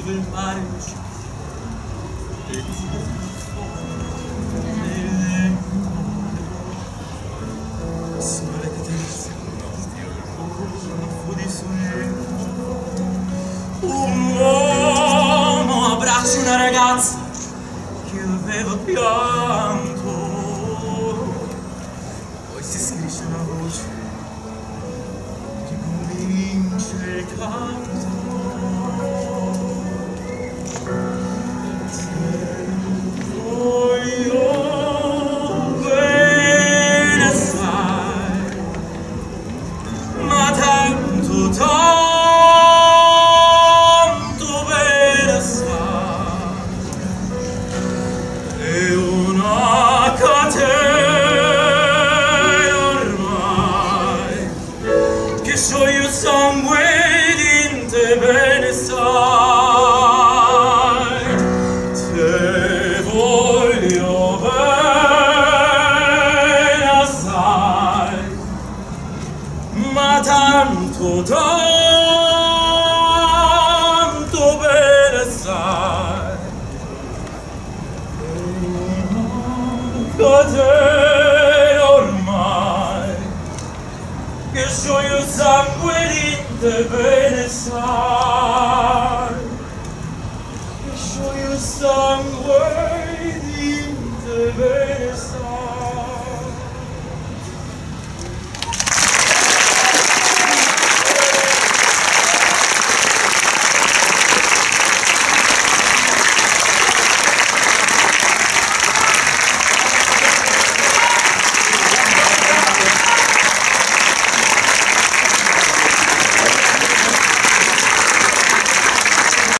Il mare sole che triste fu di sollievo. Un uomo abbraccia una ragazza che aveva pianto, poi si scrisse una voce che convince il canto. Tanto bene sai, è una catena ormai che scioglie il sangue in te, bene sai. Te voglio bene assai, ma tanto bene sai, catena ormai che scioglie il sangue in te, bene sai.